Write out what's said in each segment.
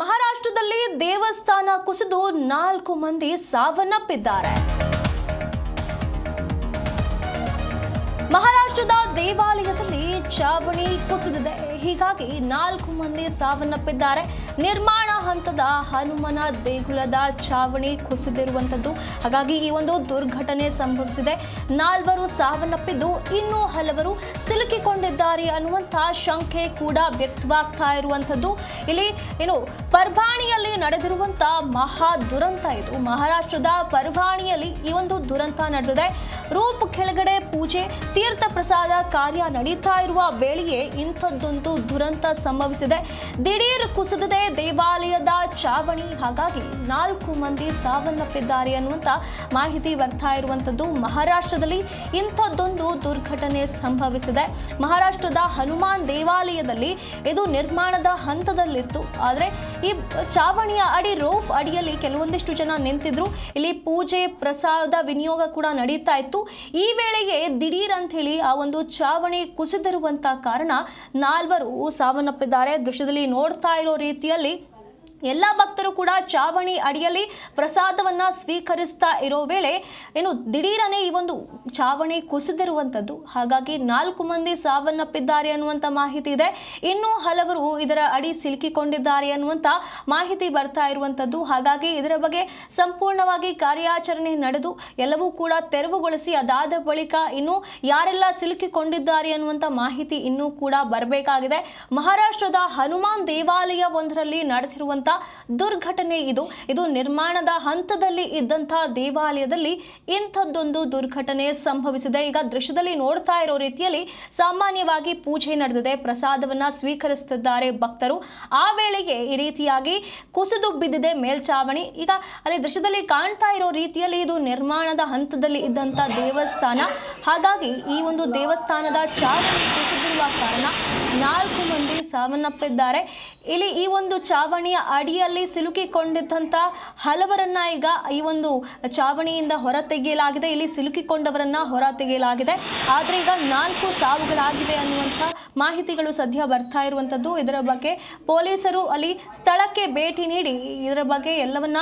ಮಹಾರಾಷ್ಟ್ರದಲ್ಲಿ ದೇವಸ್ಥಾನ ಕುಸಿದು 4 ಮಂದಿ ಸಾವನ್ನಪ್ಪಿದ್ದಾರೆ. ಮಹಾರಾಷ್ಟ್ರದ ದೇವಾಲಯದಲ್ಲಿ ಚಾವಣಿ ಕುಸಿದಿದೆ. ಹೀಗಾಗಿ 4 ಮಂದಿ ಸಾವನ್ನಪ್ಪಿದ್ದಾರೆ. ನಿರ್ಮಾಣ ಹಂತದ ಹನುಮನ ದೇಗುಲದ ಚಾವಣಿ ಕುಸಿದಿರುವಂಥದ್ದು. ಹಾಗಾಗಿ ಈ ಒಂದು ದುರ್ಘಟನೆ ಸಂಭವಿಸಿದೆ. 4 ಸಾವನ್ನಪ್ಪಿದ್ದು ಇನ್ನೂ ಹಲವರು ಸಿಲುಕಿಕೊಂಡಿದ್ದಾರೆ ಅನ್ನುವಂಥ ಶಂಕೆ ಕೂಡ ವ್ಯಕ್ತವಾಗ್ತಾ ಇರುವಂಥದ್ದು. ಇಲ್ಲಿ ಪರ್ಭಾಣಿಯಲ್ಲಿ ನಡೆದಿರುವಂಥ ಮಹಾ ದುರಂತ ಇದು. ಮಹಾರಾಷ್ಟ್ರದ ಪರ್ಭಾಣಿಯಲ್ಲಿ ಈ ಒಂದು ದುರಂತ ನಡೆದಿದೆ. ರೂಪ್ ಕೆಳಗಡೆ ಪೂಜೆ ತೀರ್ಥ ಪ್ರಸಾದ ಕಾರ್ಯ ನಡೀತಾ ಇರುವ ವೇಳೆಯೇ ಇಂಥದ್ದೊಂದು ದುರಂತ ಸಂಭವಿಸಿದೆ. ದಿಢೀರ್ ಕುಸಿದಿದೆ ದೇವಾಲಯದ ಚಾವಣಿ. ಹಾಗಾಗಿ 4 ಮಂದಿ ಸಾವನ್ನಪ್ಪಿದ್ದಾರೆ ಅನ್ನುವಂಥ ಮಾಹಿತಿ ಬರ್ತಾ ಇರುವಂಥದ್ದು. ಮಹಾರಾಷ್ಟ್ರದಲ್ಲಿ ಇಂಥದ್ದೊಂದು ದುರ್ಘಟನೆ ಸಂಭವಿಸಿದೆ. ಮಹಾರಾಷ್ಟ್ರದ ಹನುಮಾನ್ ದೇವಾಲಯದಲ್ಲಿ ಇದು ನಿರ್ಮಾಣದ ಹಂತದಲ್ಲಿತ್ತು. ಆದರೆ ಈ ಚಾವಣಿಯ ಅಡಿ ರೂಫ್ ಅಡಿಯಲ್ಲಿ ಕೆಲವೊಂದಿಷ್ಟು ಜನ ನಿಂತಿದ್ರು. ಇಲ್ಲಿ ಪೂಜೆ ಪ್ರಸಾದ ವಿನಿಯೋಗ ಕೂಡ ನಡೀತಾ ಇತ್ತು. ಈ ವೇಳೆಗೆ ದಿಢೀರ್ ಅಂತ ಹೇಳಿ ಆ ಒಂದು ಚಾವಣಿ ಕುಸಿದಿರುವಂತ ಕಾರಣ 4 ಸಾವನ್ನಪ್ಪಿದ್ದಾರೆ. ದೃಶ್ಯದಲ್ಲಿ ನೋಡ್ತಾ ಇರೋ ರೀತಿಯಲ್ಲಿ ಎಲ್ಲ ಭಕ್ತರು ಕೂಡ ಚಾವಣಿ ಅಡಿಯಲ್ಲಿ ಪ್ರಸಾದವನ್ನ ಸ್ವೀಕರಿಸ್ತಾ ಇರೋ ವೇಳೆ ದಿಢೀರನೆ ಈ ಒಂದು ಚಾವಣಿ ಕುಸಿದಿರುವಂಥದ್ದು. ಹಾಗಾಗಿ 4 ಮಂದಿ ಸಾವನ್ನಪ್ಪಿದ್ದಾರೆ ಅನ್ನುವಂಥ ಮಾಹಿತಿ ಇದೆ. ಇನ್ನೂ ಹಲವರು ಇದರ ಅಡಿ ಸಿಲುಕಿಕೊಂಡಿದ್ದಾರೆ ಅನ್ನುವಂಥ ಮಾಹಿತಿ ಬರ್ತಾ ಇರುವಂಥದ್ದು. ಹಾಗಾಗಿ ಇದರ ಬಗ್ಗೆ ಸಂಪೂರ್ಣವಾಗಿ ಕಾರ್ಯಾಚರಣೆ ನಡೆದು ಎಲ್ಲವೂ ಕೂಡ ತೆರವುಗೊಳಿಸಿ ಅದಾದ ಬಳಿಕ ಇನ್ನು ಯಾರೆಲ್ಲ ಸಿಲುಕಿಕೊಂಡಿದ್ದಾರೆ ಅನ್ನುವಂಥ ಮಾಹಿತಿ ಇನ್ನೂ ಕೂಡ ಬರಬೇಕಾಗಿದೆ. ಮಹಾರಾಷ್ಟ್ರದ ಹನುಮಾನ್ ದೇವಾಲಯ ಒಂದರಲ್ಲಿ ನಡೆದಿರುವಂಥ ದುರ್ಘಟನೆ ಇದು ನಿರ್ಮಾಣದ ಹಂತದಲ್ಲಿ ಇದ್ದಂತಹ ದೇವಾಲಯದಲ್ಲಿ ಇಂಥದ್ದೊಂದು ದುರ್ಘಟನೆ ಸಂಭವಿಸಿದೆ. ಈಗ ದೃಶ್ಯದಲ್ಲಿ ನೋಡ್ತಾ ಇರೋ ರೀತಿಯಲ್ಲಿ ಸಾಮಾನ್ಯವಾಗಿ ಪೂಜೆ ನಡೆದಿದೆ, ಪ್ರಸಾದವನ್ನ ಸ್ವೀಕರಿಸುತ್ತಿದ್ದಾರೆ ಭಕ್ತರು. ಆ ವೇಳೆಗೆ ಈ ರೀತಿಯಾಗಿ ಕುಸಿದು ಬಿದ್ದಿದೆ ಮೇಲ್ಚಾವಣಿ. ಈಗ ಅಲ್ಲಿ ದೃಶ್ಯದಲ್ಲಿ ಕಾಣ್ತಾ ಇರೋ ರೀತಿಯಲ್ಲಿ ಇದು ನಿರ್ಮಾಣದ ಹಂತದಲ್ಲಿ ಇದ್ದಂತ ದೇವಸ್ಥಾನ. ಹಾಗಾಗಿ ಈ ಒಂದು ದೇವಸ್ಥಾನದ ಚಾವಣಿ ಕುಸಿದಿರುವ ಕಾರಣ 4 ಮಂದಿ ಸಾವನ್ನಪ್ಪಿದ್ದಾರೆ. ಇಲ್ಲಿ ಈ ಒಂದು ಚಾವಣಿಯ ಅಡಿಯಲ್ಲಿ ಸಿಲುಕಿಕೊಂಡಿದ್ದಂಥ ಹಲವರನ್ನ ಈಗ ಈ ಒಂದು ಚಾವಣಿಯಿಂದ ಹೊರ ತೆಗೆಯಲಾಗಿದೆ. ಇಲ್ಲಿ ಸಿಲುಕಿಕೊಂಡವರನ್ನ ಹೊರ ತೆಗೆಯಲಾಗಿದೆ. ಆದರೆ ಈಗ 4 ಸಾವುಗಳಾಗಿವೆ ಅನ್ನುವಂಥ ಮಾಹಿತಿಗಳು ಸದ್ಯ ಬರ್ತಾ ಇರುವಂಥದ್ದು. ಇದರ ಬಗ್ಗೆ ಪೊಲೀಸರು ಅಲ್ಲಿ ಸ್ಥಳಕ್ಕೆ ಭೇಟಿ ನೀಡಿ ಇದರ ಬಗ್ಗೆ ಎಲ್ಲವನ್ನ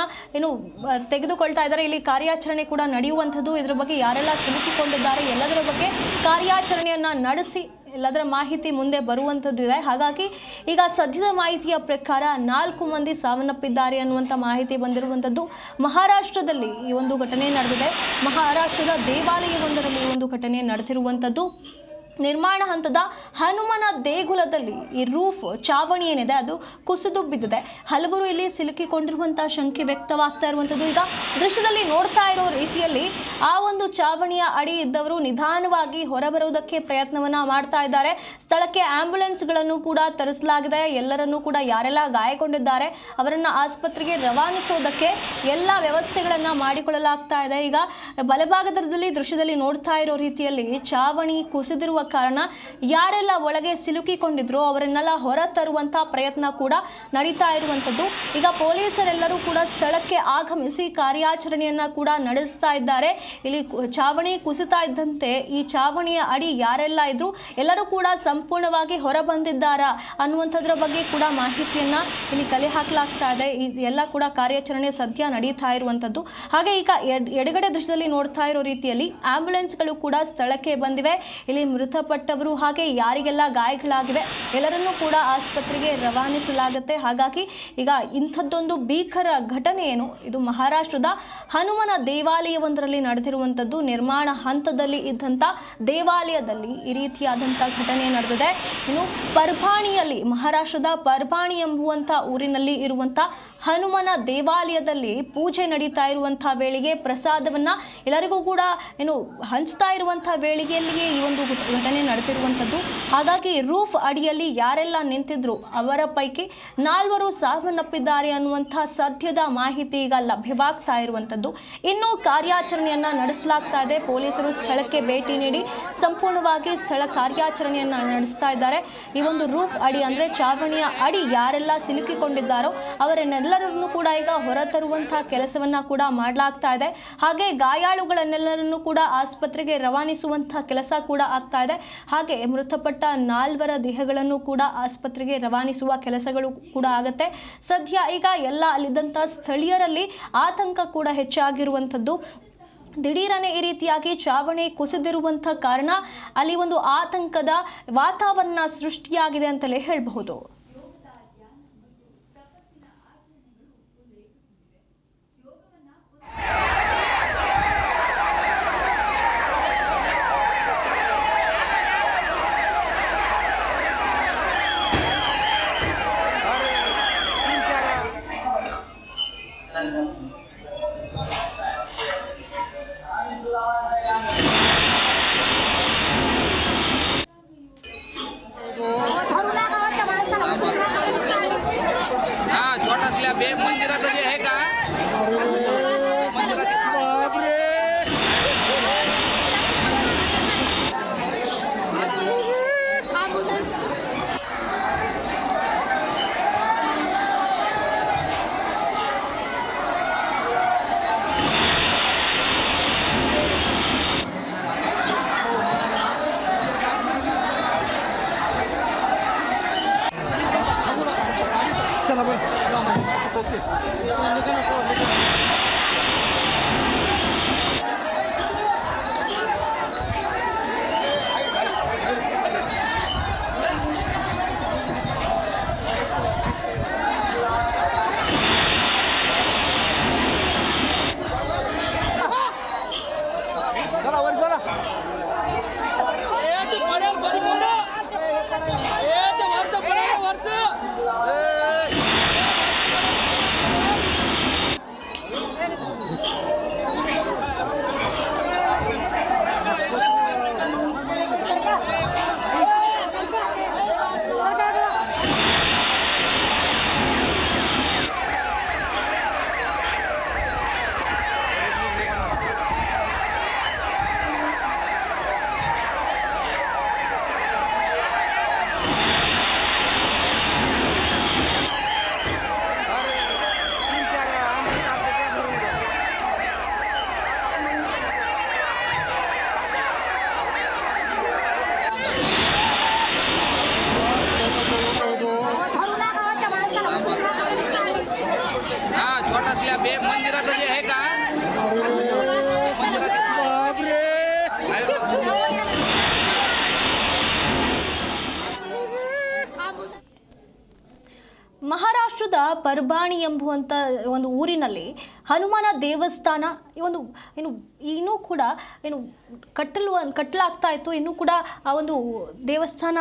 ತೆಗೆದುಕೊಳ್ತಾ ಇದ್ದಾರೆ. ಇಲ್ಲಿ ಕಾರ್ಯಾಚರಣೆ ಕೂಡ ನಡೆಯುವಂಥದ್ದು. ಇದರ ಬಗ್ಗೆ ಯಾರೆಲ್ಲ ಸಿಲುಕಿಕೊಂಡಿದ್ದಾರೆ ಎಲ್ಲದರ ಬಗ್ಗೆ ಕಾರ್ಯಾಚರಣೆಯನ್ನ ನಡೆಸಿ ಎಲ್ಲದರ ಮಾಹಿತಿ ಮುಂದೆ ಬರುವಂಥದ್ದು ಇದೆ. ಹಾಗಾಗಿ ಈಗ ಸದ್ಯದ ಮಾಹಿತಿಯ ಪ್ರಕಾರ 4 ಮಂದಿ ಸಾವನ್ನಪ್ಪಿದ್ದಾರೆ ಅನ್ನುವಂಥ ಮಾಹಿತಿ ಬಂದಿರುವಂಥದ್ದು. ಮಹಾರಾಷ್ಟ್ರದಲ್ಲಿ ಈ ಒಂದು ಘಟನೆ ನಡೆದಿದೆ. ಮಹಾರಾಷ್ಟ್ರದ ದೇವಾಲಯವೊಂದರಲ್ಲಿ ಈ ಒಂದು ಘಟನೆ ನಡೆದಿರುವಂಥದ್ದು. ನಿರ್ಮಾಣ ಹಂತದ ಹನುಮನ ದೇಗುಲದಲ್ಲಿ ಈ ರೂಫ್ ಚಾವಣಿ ಏನಿದೆ ಅದು ಕುಸಿದು ಬಿದ್ದಿದೆ. ಹಲವರು ಇಲ್ಲಿ ಸಿಲುಕಿಕೊಂಡಿರುವಂತಹ ಶಂಕೆ ವ್ಯಕ್ತವಾಗ್ತಾ ಇರುವಂಥದ್ದು. ಈಗ ದೃಶ್ಯದಲ್ಲಿ ನೋಡ್ತಾ ಇರೋ ರೀತಿಯಲ್ಲಿ ಆ ಒಂದು ಚಾವಣಿಯ ಅಡಿ ಇದ್ದವರು ನಿಧಾನವಾಗಿ ಹೊರಬರುವುದಕ್ಕೆ ಪ್ರಯತ್ನವನ್ನ ಮಾಡ್ತಾ ಇದ್ದಾರೆ. ಸ್ಥಳಕ್ಕೆ ಆಂಬ್ಯುಲೆನ್ಸ್ಗಳನ್ನು ಕೂಡ ತರಿಸಲಾಗಿದೆ. ಎಲ್ಲರನ್ನೂ ಕೂಡ ಯಾರೆಲ್ಲ ಗಾಯಗೊಂಡಿದ್ದಾರೆ ಅವರನ್ನ ಆಸ್ಪತ್ರೆಗೆ ರವಾನಿಸೋದಕ್ಕೆ ಎಲ್ಲ ವ್ಯವಸ್ಥೆಗಳನ್ನ ಮಾಡಿಕೊಳ್ಳಲಾಗ್ತಾ ಇದೆ. ಈಗ ಬಲಭಾಗದಲ್ಲಿ ದೃಶ್ಯದಲ್ಲಿ ನೋಡ್ತಾ ಇರೋ ರೀತಿಯಲ್ಲಿ ಚಾವಣಿ ಕುಸಿದಿರುವ ಕಾರಣ ಯಾರೆಲ್ಲ ಒಳಗೆ ಸಿಲುಕಿಕೊಂಡಿದ್ರು ಅವರನ್ನೆಲ್ಲ ಹೊರ ತರುವಂತ ಪ್ರಯತ್ನ ಕೂಡ ನಡೀತಾ ಇರುವಂಥದ್ದು. ಈಗ ಪೊಲೀಸರೆಲ್ಲರೂ ಕೂಡ ಸ್ಥಳಕ್ಕೆ ಆಗಮಿಸಿ ಕಾರ್ಯಾಚರಣೆಯನ್ನ ಕೂಡ ನಡೆಸ್ತಾ ಇದ್ದಾರೆ. ಇಲ್ಲಿ ಚಾವಣಿ ಕುಸಿತಾ ಇದ್ದಂತೆ ಈ ಚಾವಣಿಯ ಅಡಿ ಯಾರೆಲ್ಲ ಇದ್ರು ಎಲ್ಲರೂ ಕೂಡ ಸಂಪೂರ್ಣವಾಗಿ ಹೊರ ಬಂದಿದ್ದಾರಾ ಅನ್ನುವಂಥದ್ರ ಬಗ್ಗೆ ಕೂಡ ಮಾಹಿತಿಯನ್ನ ಇಲ್ಲಿ ಕಲೆ ಹಾಕಲಾಗ್ತಾ ಇದೆ. ಎಲ್ಲ ಕೂಡ ಕಾರ್ಯಾಚರಣೆ ಸದ್ಯ ನಡೀತಾ ಇರುವಂಥದ್ದು. ಹಾಗೆ ಈಗ ಎಡಗಡೆ ದೃಶ್ಯದಲ್ಲಿ ನೋಡ್ತಾ ಇರೋ ರೀತಿಯಲ್ಲಿ ಆಂಬ್ಯುಲೆನ್ಸ್ಗಳು ಕೂಡ ಸ್ಥಳಕ್ಕೆ ಬಂದಿವೆ. ಇಲ್ಲಿ ಮೃತಪಟ್ಟವರು ಹಾಗೆ ಯಾರಿಗೆಲ್ಲ ಗಾಯಗಳಾಗಿವೆ ಎಲ್ಲರನ್ನೂ ಕೂಡ ಆಸ್ಪತ್ರೆಗೆ ರವಾನಿಸಲಾಗುತ್ತೆ. ಹಾಗಾಗಿ ಈಗ ಇಂಥದ್ದೊಂದು ಭೀಕರ ಘಟನೆ ಇದು ಮಹಾರಾಷ್ಟ್ರದ ಹನುಮನ ದೇವಾಲಯವೊಂದರಲ್ಲಿ ನಡೆದಿರುವಂಥದ್ದು. ನಿರ್ಮಾಣ ಹಂತದಲ್ಲಿ ಇದ್ದಂಥ ದೇವಾಲಯದಲ್ಲಿ ಈ ರೀತಿಯಾದಂಥ ಘಟನೆ ನಡೆದಿದೆ. ಇನ್ನು ಪರ್ಭಾಣಿಯಲ್ಲಿ ಮಹಾರಾಷ್ಟ್ರದ ಪರ್ಭಾಣಿ ಎಂಬುವಂಥ ಊರಿನಲ್ಲಿ ಇರುವಂಥ ಹನುಮನ ದೇವಾಲಯದಲ್ಲಿ ಪೂಜೆ ನಡೀತಾ ಇರುವಂಥ ವೇಳೆಗೆ ಪ್ರಸಾದವನ್ನ ಎಲ್ಲರಿಗೂ ಕೂಡ ಹಂಚ್ತಾ ಇರುವಂಥ ವೇಳೆಗೆಯಲ್ಲಿಯೇ ಈ ಒಂದು ಘಟನೆ ನಡೆದಿರುವಂಥದ್ದು. ಹಾಗಾಗಿ ರೂಫ್ ಅಡಿಯಲ್ಲಿ ಯಾರೆಲ್ಲ ನಿಂತಿದ್ರು ಅವರ ಪೈಕಿ 4 ಸಾವನ್ನಪ್ಪಿದ್ದಾರೆ ಅನ್ನುವಂಥ ಸದ್ಯದ ಮಾಹಿತಿ ಈಗ ಲಭ್ಯವಾಗ್ತಾ ಇರುವಂಥದ್ದು. ಇನ್ನೂ ಕಾರ್ಯಾಚರಣೆಯನ್ನ ನಡೆಸಲಾಗ್ತಾ ಇದೆ. ಪೊಲೀಸರು ಸ್ಥಳಕ್ಕೆ ಭೇಟಿ ನೀಡಿ ಸಂಪೂರ್ಣವಾಗಿ ಸ್ಥಳ ಕಾರ್ಯಾಚರಣೆಯನ್ನ ನಡೆಸ್ತಾ ಇದ್ದಾರೆ. ಈ ಒಂದು ರೂಫ್ ಅಡಿ ಅಂದ್ರೆ ಚಾವಣಿಯ ಅಡಿ ಯಾರೆಲ್ಲ ಸಿಲುಕಿಕೊಂಡಿದ್ದಾರೋ ಅವರನ್ನೆಲ್ಲರನ್ನು ಕೂಡ ಈಗ ಹೊರತರುವಂತಹ ಕೆಲಸವನ್ನ ಕೂಡ ಮಾಡಲಾಗ್ತಾ ಇದೆ. ಹಾಗೆ ಗಾಯಾಳುಗಳನ್ನೆಲ್ಲರನ್ನು ಕೂಡ ಆಸ್ಪತ್ರೆಗೆ ರವಾನಿಸುವಂತಹ ಕೆಲಸ ಕೂಡ ಆಗ್ತಾ ಇದೆ. ಇದೆ. ಹಾಗೆ ಮೃತಪಟ್ಟ 4 ದೇಹಗಳನ್ನು ಕೂಡ ಆಸ್ಪತ್ರೆಗೆ ರವಾನಿಸುವ ಕೆಲಸಗಳು ಕೂಡ ಆಗುತ್ತೆ. ಸದ್ಯ ಈಗ ಎಲ್ಲ ಅಲ್ಲಿದ್ದಂಥ ಸ್ಥಳೀಯರಲ್ಲಿ ಆತಂಕ ಕೂಡ ಹೆಚ್ಚಾಗಿರುವಂಥದ್ದು. ದಿಢೀರನೆ ಈ ರೀತಿಯಾಗಿ ಚಾವಣಿ ಕುಸಿದಿರುವಂಥ ಕಾರಣ ಅಲ್ಲಿ ಒಂದು ಆತಂಕದ ವಾತಾವರಣ ಸೃಷ್ಟಿಯಾಗಿದೆ ಅಂತಲೇ ಹೇಳಬಹುದು. छोटा स्लॅब आहे मंदिराचं जे आहे का मंदिराचे चला बरं छोटा स्लॅब आहे मंदिराचं जे आहे का मंदिराचे ಮಹಾರಾಷ್ಟ್ರದ ಪರ್ಬಾಣಿ ಎಂಬುವಂಥ ಒಂದು ಊರಿನಲ್ಲಿ ಹನುಮಾನ ದೇವಸ್ಥಾನ ಇನ್ನೂ ಕೂಡ ಕಟ್ಟಲಾಗ್ತಾ ಇತ್ತು. ಇನ್ನೂ ಕೂಡ ಆ ಒಂದು ದೇವಸ್ಥಾನ